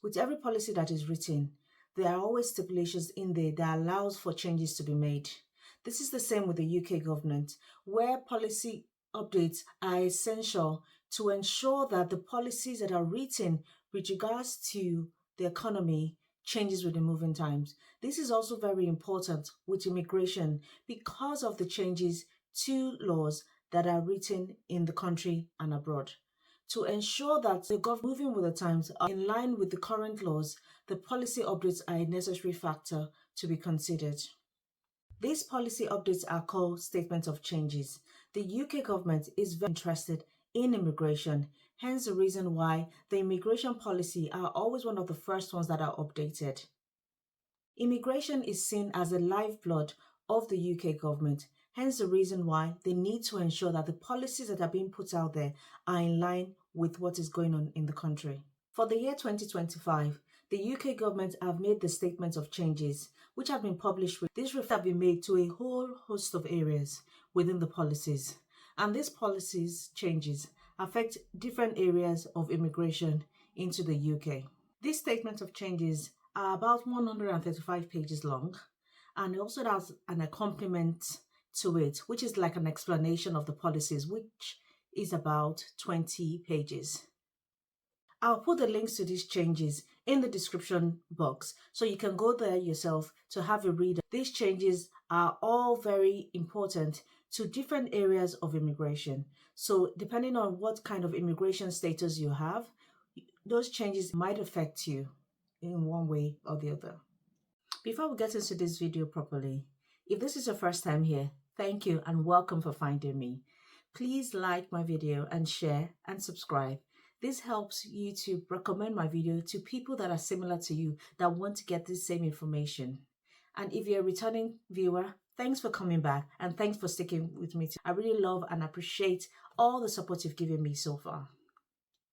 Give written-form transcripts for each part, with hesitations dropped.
With every policy that is written, there are always stipulations in there that allows for changes to be made. This is the same with the UK government, where policy updates are essential to ensure that the policies that are written with regards to the economy changes with the moving times. This is also very important with immigration because of the changes to laws that are written in the country and abroad. To ensure that the government moving with the times are in line with the current laws, the policy updates are a necessary factor to be considered. These policy updates are called statements of changes. The UK government is very interested in immigration, hence the reason why the immigration policy are always one of the first ones that are updated. Immigration is seen as the lifeblood of the UK government, hence the reason why they need to ensure that the policies that are being put out there are in line with what is going on in the country. For the year 2025, the UK government have made the statements of changes which have been published. These have been made to a whole host of areas within the policies, and these policies changes affect different areas of immigration into the UK. These statements of changes are about 135 pages long, and it also has an accompaniment to it, which is like an explanation of the policies, which is about 20 pages. I'll put the links to these changes in the description box so you can go there yourself to have a read. These changes are all very important to different areas of immigration. So depending on what kind of immigration status you have, those changes might affect you in one way or the other. Before we get into this video properly, if this is your first time here, thank you and welcome for finding me. Please like my video and share and subscribe. This helps you to recommend my video to people that are similar to you that want to get this same information. And if you're a returning viewer, thanks for coming back and thanks for sticking with me. I really love and appreciate all the support you've given me so far.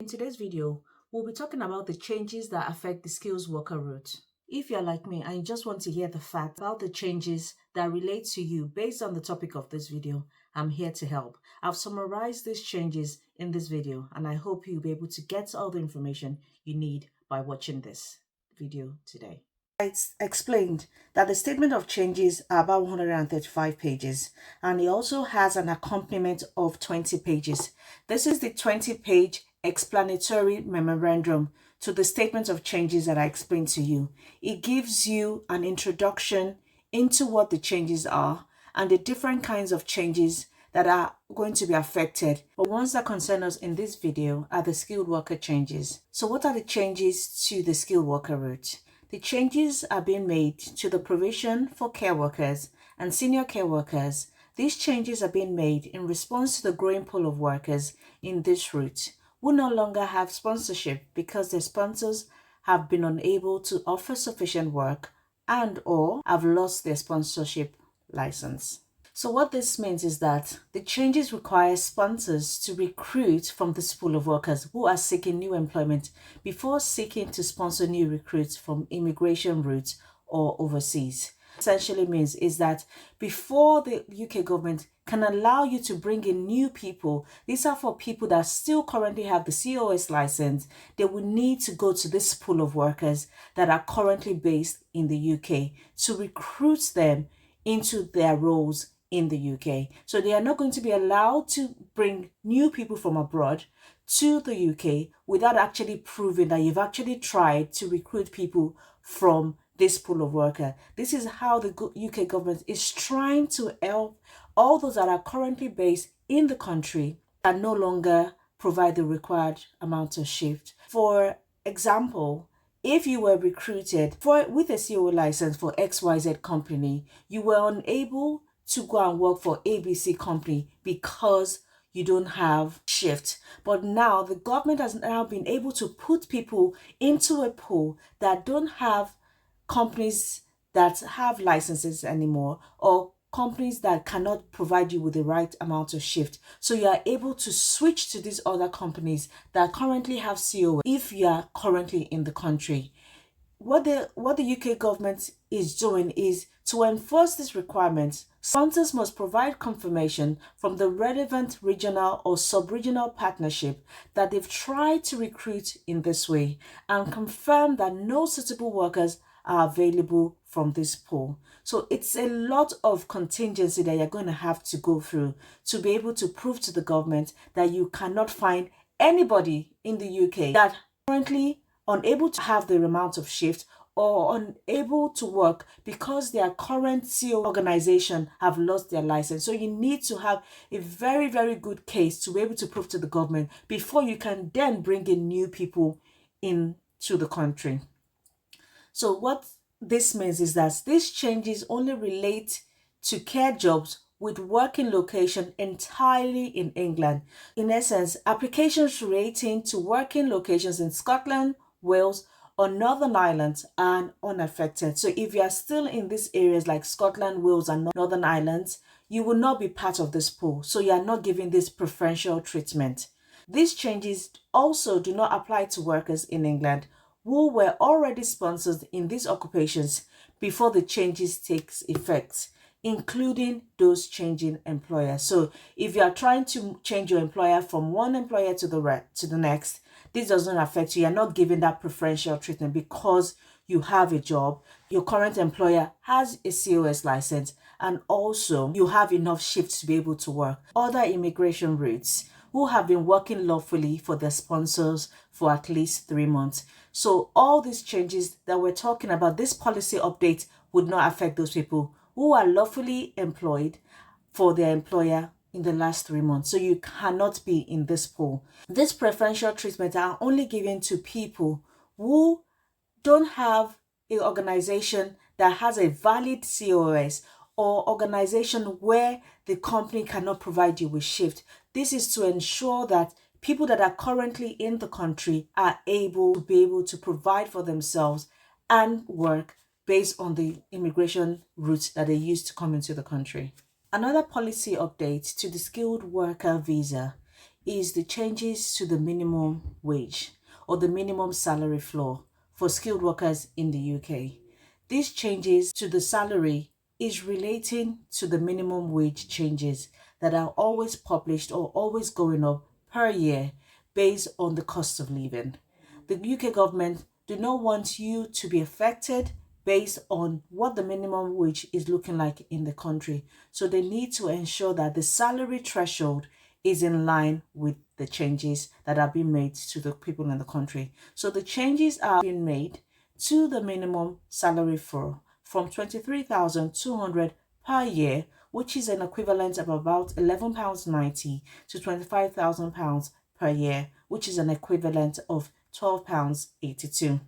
In today's video, we'll be talking about the changes that affect the skills worker route. If you're like me and you just want to hear the facts about the changes that relate to you based on the topic of this video, I'm here to help. I've summarized these changes in this video and I hope you'll be able to get all the information you need by watching this video today. It's explained that the statement of changes are about 135 pages and it also has an accompaniment of 20 pages. This is the 20-page explanatory memorandum to the statement of changes that I explained to you. It gives you an introduction into what the changes are and the different kinds of changes that are going to be affected. But ones that concern us in this video are the skilled worker changes. So what are the changes to the skilled worker route? The changes are being made to the provision for care workers and senior care workers. These changes are being made in response to the growing pool of workers in this route who no longer have sponsorship because their sponsors have been unable to offer sufficient work and or have lost their sponsorship license. So what this means is that the changes require sponsors to recruit from this pool of workers who are seeking new employment before seeking to sponsor new recruits from immigration routes or overseas. Essentially means is that before the UK government can allow you to bring in new people, these are for people that still currently have the COS license, they will need to go to this pool of workers that are currently based in the UK to recruit them into their roles in the UK. So they are not going to be allowed to bring new people from abroad to the UK without actually proving that you've actually tried to recruit people from this pool of worker. This is how the UK government is trying to help all those that are currently based in the country and no longer provide the required amount of shift. For example, if you were recruited with a CO license for XYZ company, you were unable to go and work for ABC company because you don't have shift. But now the government has now been able to put people into a pool that don't have companies that have licenses anymore or companies that cannot provide you with the right amount of shift. So you are able to switch to these other companies that currently have CO if you are currently in the country. what the UK government is doing is to enforce this requirement. Sponsors must provide confirmation from the relevant regional or sub-regional partnership that they've tried to recruit in this way and confirm that no suitable workers are available from this pool. So it's a lot of contingency that you're going to have to go through to be able to prove to the government that you cannot find anybody in the UK that currently unable to have the amount of shift or unable to work because their current CO organization have lost their license. So you need to have a very, very good case to be able to prove to the government before you can then bring in new people into the country. So what this means is that these changes only relate to care jobs with working location entirely in England. In essence, applications relating to working locations in Scotland, Wales, or Northern Ireland are unaffected. So if you are still in these areas like Scotland, Wales, and Northern Ireland, you will not be part of this pool. So you are not given this preferential treatment. These changes also do not apply to workers in England who were already sponsored in these occupations before the changes takes effect, including those changing employers. So if you are trying to change your employer from one employer to the next, this doesn't affect you. You're not given that preferential treatment because you have a job, your current employer has a COS license, and also you have enough shifts to be able to work. Other immigration routes who have been working lawfully for their sponsors for at least 3 months. So all these changes that we're talking about, this policy update would not affect those people who are lawfully employed for their employer in the last 3 months. So you cannot be in this pool. This preferential treatment are only given to people who don't have an organization that has a valid COS or organization where the company cannot provide you with shift. This is to ensure that people that are currently in the country are able to provide for themselves and work based on the immigration routes that they use to come into the country. Another policy update to the skilled worker visa is the changes to the minimum wage or the minimum salary floor for skilled workers in the UK. These changes to the salary is relating to the minimum wage changes that are always published or always going up per year based on the cost of living. The UK government do not want you to be affected based on what the minimum wage is looking like in the country. So they need to ensure that the salary threshold is in line with the changes that are being made to the people in the country. So the changes are being made to the minimum salary floor from 23,200 per year, which is an equivalent of about £11.90 to £25,000 per year, which is an equivalent of £12.82.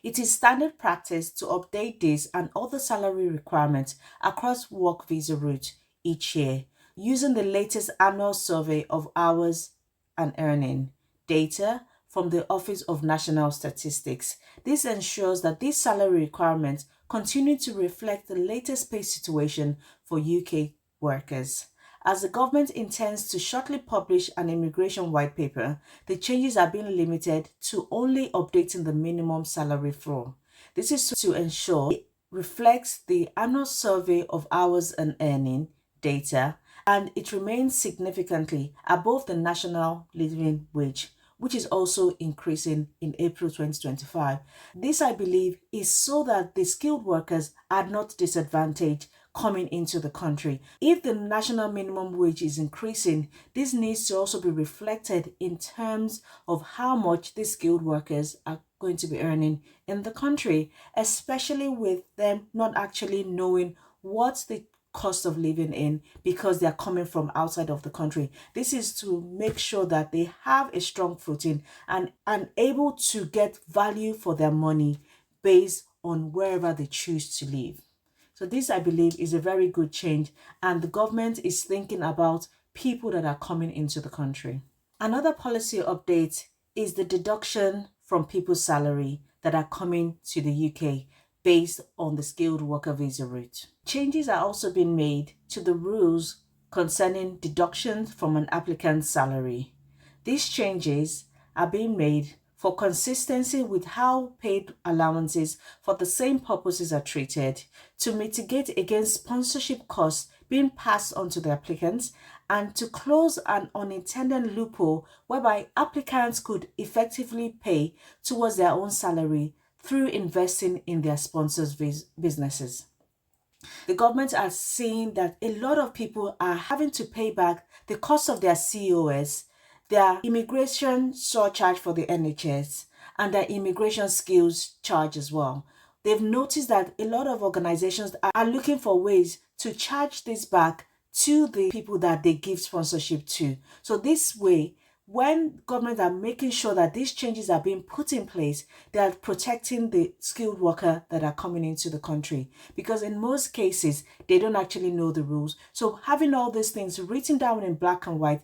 It is standard practice to update this and other salary requirements across work visa routes each year using the latest annual survey of hours and earning data from the Office of National Statistics. This ensures that these salary requirements continue to reflect the latest pay situation for UK workers. As the government intends to shortly publish an immigration white paper, the changes are being limited to only updating the minimum salary floor. This is to ensure it reflects the annual survey of hours and earning data, and it remains significantly above the national living wage, which is also increasing in April 2025. This, I believe, is so that the skilled workers are not disadvantaged coming into the country. If the national minimum wage is increasing, this needs to also be reflected in terms of how much the skilled workers are going to be earning in the country, especially with them not actually knowing what the cost of living in because they are coming from outside of the country. This is to make sure that they have a strong footing and able to get value for their money based on wherever they choose to live. So this, I believe, is a very good change, and the government is thinking about people that are coming into the country. Another policy update is the deduction from people's salary that are coming to the UK based on the skilled worker visa route. Changes are also being made to the rules concerning deductions from an applicant's salary. These changes are being made for consistency with how paid allowances for the same purposes are treated, to mitigate against sponsorship costs being passed on to the applicants, and to close an unintended loophole whereby applicants could effectively pay towards their own salary through investing in their sponsors' businesses. The government are seeing that a lot of people are having to pay back the cost of their COS, their immigration surcharge for the NHS, and their immigration skills charge as well. They've noticed that a lot of organizations are looking for ways to charge this back to the people that they give sponsorship to. So this way, when governments are making sure that these changes are being put in place, they are protecting the skilled worker that are coming into the country. Because in most cases, they don't actually know the rules. So having all these things written down in black and white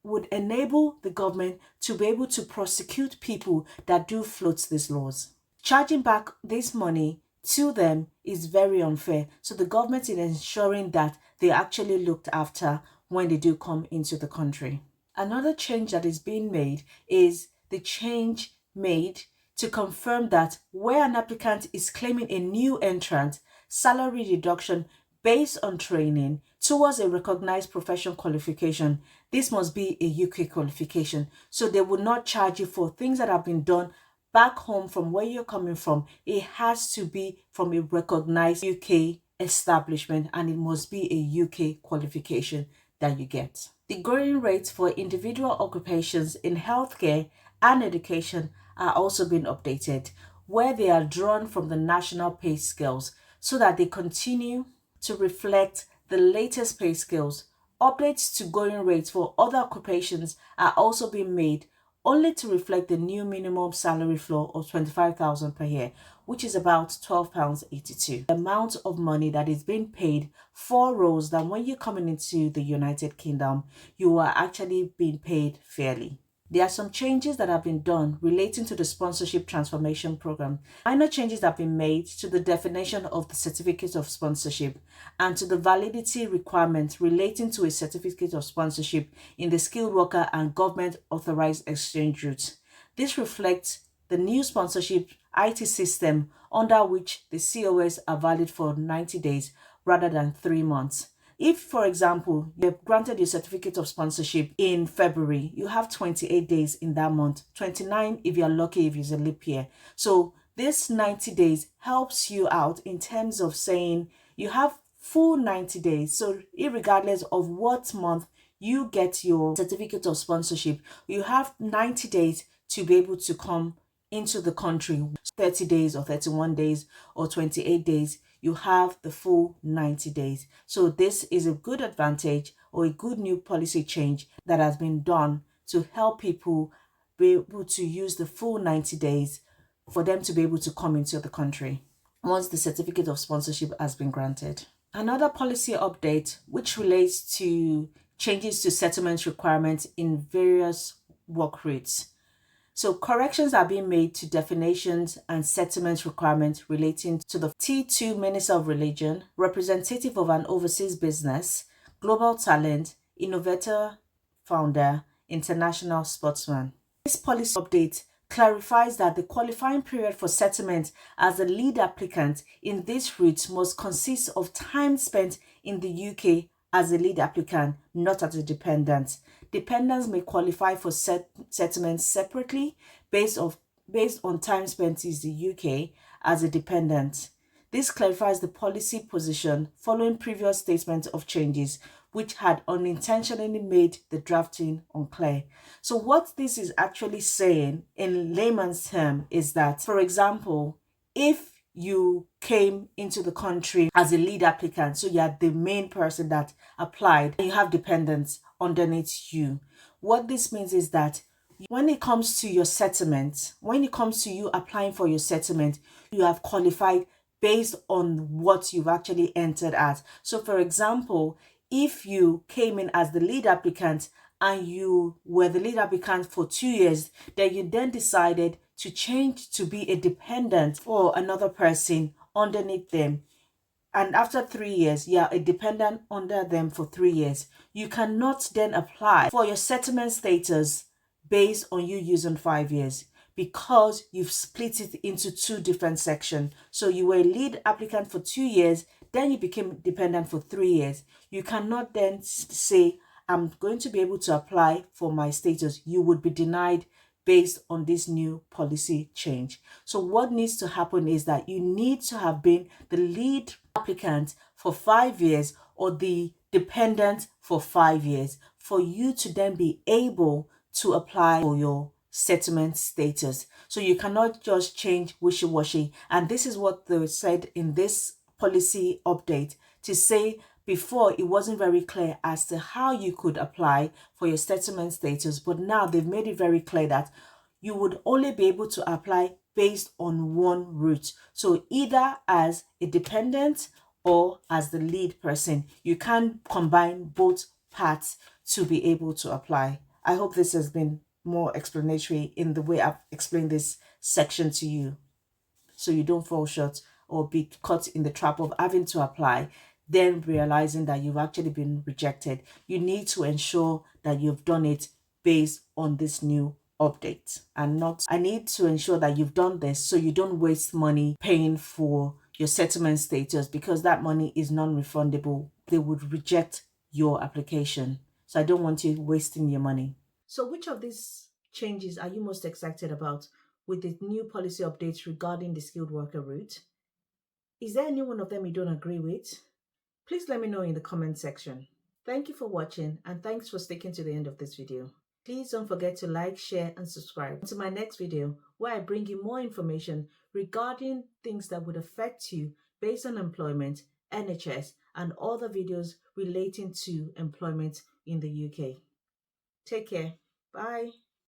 would enable the government to be able to prosecute people that do float these laws. Charging back this money to them is very unfair. So the government is ensuring that they actually looked after when they do come into the country. Another change that is being made is the change made to confirm that where an applicant is claiming a new entrant, salary reduction based on training towards a recognized professional qualification, this must be a UK qualification. So they will not charge you for things that have been done back home from where you're coming from. It has to be from a recognized UK establishment, and it must be a UK qualification that you get. The going rates for individual occupations in healthcare and education are also being updated, where they are drawn from the national pay scales so that they continue to reflect the latest pay scales. Updates to going rates for other occupations are also being made only to reflect the new minimum salary floor of £25,000 per year, which is about £12.82. The amount of money that is being paid for roles that when you're coming into the United Kingdom, you are actually being paid fairly. There are some changes that have been done relating to the sponsorship transformation program. Minor changes have been made to the definition of the certificate of sponsorship and to the validity requirements relating to a certificate of sponsorship in the skilled worker and government authorized exchange route. This reflects the new sponsorship IT system under which the COS are valid for 90 days rather than 3 months. If, for example, you have granted your certificate of sponsorship in February, you have 28 days in that month, 29 if you're lucky if it's a leap year. So this 90 days helps you out in terms of saying you have full 90 days. So irregardless of what month you get your certificate of sponsorship, you have 90 days to be able to come into the country. 30 days or 31 days or 28 days, you have the full 90 days. So this is a good advantage or a good new policy change that has been done to help people be able to use the full 90 days for them to be able to come into the country once the certificate of sponsorship has been granted. Another policy update which relates to changes to settlement requirements in various work routes. So corrections are being made to definitions and settlement requirements relating to the T2 Minister of Religion, representative of an overseas business, global talent, innovator, founder, international sportsman. This policy update clarifies that the qualifying period for settlement as the lead applicant in this route must consist of time spent in the UK as a lead applicant, not as a dependent. Dependents may qualify for settlement separately based on time spent in the UK as a dependent. This clarifies the policy position following previous statements of changes which had unintentionally made the drafting unclear. So what this is actually saying in layman's term is that, for example, if you came into the country as a lead applicant, so you are the main person that applied, and you have dependents underneath you. What this means is that when it comes to your settlement, when it comes to you applying for your settlement, you have qualified based on what you've actually entered at. So for example, if you came in as the lead applicant and you were the lead applicant for 2 years, then you then decided to change to be a dependent for another person underneath them. And after 3 years, you are a dependent under them for 3 years. You cannot then apply for your settlement status based on you using 5 years, because you've split it into two different sections. So you were a lead applicant for 2 years, then you became dependent for 3 years. You cannot then say, I'm going to be able to apply for my status. You would be denied based on this new policy change. So what needs to happen is that you need to have been the lead applicant for 5 years or the dependent for 5 years for you to then be able to apply for your settlement status. So you cannot just change wishy-washy. And this is what they said in this policy update, to say before it wasn't very clear as to how you could apply for your settlement status, but now they've made it very clear that you would only be able to apply based on one route. So either as a dependent or as the lead person. You can combine both parts to be able to apply. I hope this has been more explanatory in the way I've explained this section to you, so you don't fall short or be caught in the trap of having to apply, then realizing that you've actually been rejected. You need to ensure that you've done it based on this new update, and not, I need to ensure that you've done this so you don't waste money paying for your settlement status, because that money is non-refundable. They would reject your application. So I don't want you wasting your money. So which of these changes are you most excited about with the new policy updates regarding the skilled worker route? Is there any one of them you don't agree with? Please let me know in the comment section. Thank you for watching, and thanks for sticking to the end of this video. Please don't forget to like, share and subscribe to my next video, where I bring you more information regarding things that would affect you based on employment, NHS and other videos relating to employment in the UK. Take care. Bye.